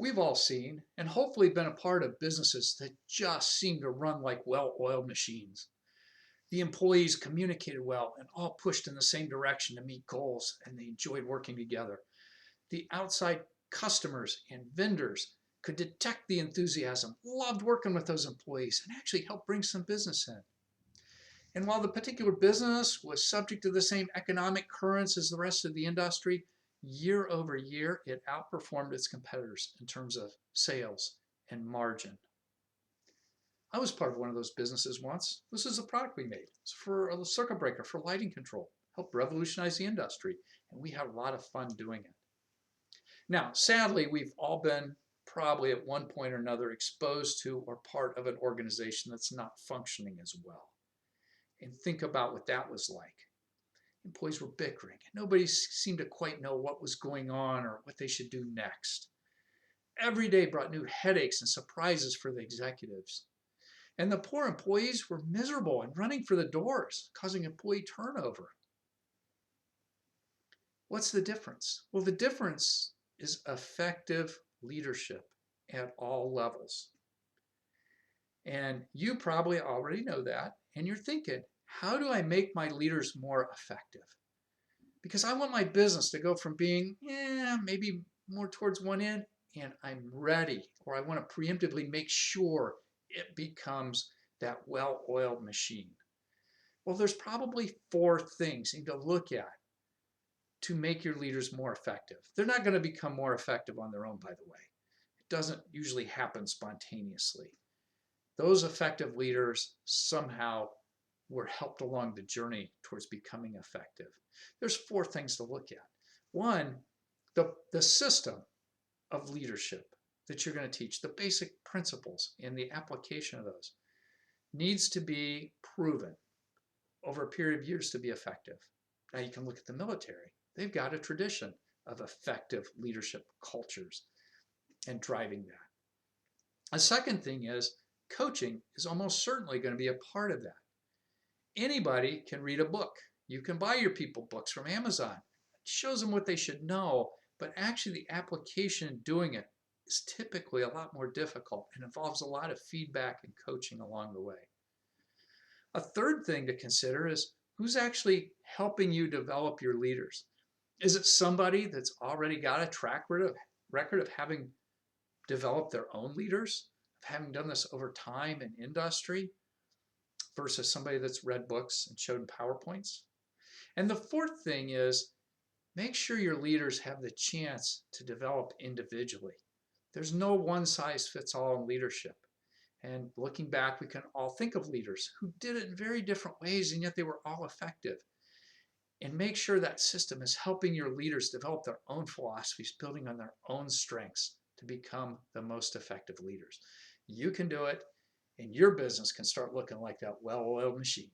We've all seen and hopefully been a part of businesses that just seem to run like well-oiled machines. The employees communicated well and all pushed in the same direction to meet goals, and they enjoyed working together. The outside customers and vendors could detect the enthusiasm, loved working with those employees, and actually helped bring some business in. And while the particular business was subject to the same economic currents as the rest of the industry, year over year, it outperformed its competitors in terms of sales and margin. I was part of one of those businesses once. This is a product we made. It's for a circuit breaker for lighting control. Helped revolutionize the industry, and we had a lot of fun doing it. Now, sadly, we've all been probably at one point or another exposed to or part of an organization that's not functioning as well. And think about what that was like. Employees were bickering, and nobody seemed to quite know what was going on or what they should do next. Every day brought new headaches and surprises for the executives. And the poor employees were miserable and running for the doors, causing employee turnover. What's the difference? Well, the difference is effective leadership at all levels. And you probably already know that, and you're thinking, how do I make my leaders more effective? Because I want my business to go from being maybe more towards one end, and I'm ready, or I want to preemptively make sure it becomes that well-oiled machine. Well, there's probably four things you need to look at to make your leaders more effective. They're not going to become more effective on their own, by the way. It doesn't usually happen spontaneously. Those effective leaders somehow were helped along the journey towards becoming effective. There's four things to look at. One, the system of leadership that you're going to teach, the basic principles and the application of those needs to be proven over a period of years to be effective. Now you can look at the military. They've got a tradition of effective leadership cultures and driving that. A second thing is coaching is almost certainly going to be a part of that. Anybody can read a book. You can buy your people books from Amazon. It shows them what they should know, but actually the application doing it is typically a lot more difficult and involves a lot of feedback and coaching along the way. A third thing to consider is who's actually helping you develop your leaders. Is it somebody that's already got a track record of having developed their own leaders, of having done this over time in industry, versus somebody that's read books and showed PowerPoints? And the fourth thing is make sure your leaders have the chance to develop individually. There's no one size fits all in leadership. And looking back, we can all think of leaders who did it in very different ways, and yet they were all effective. And make sure that system is helping your leaders develop their own philosophies, building on their own strengths to become the most effective leaders. You can do it, and your business can start looking like that well-oiled machine.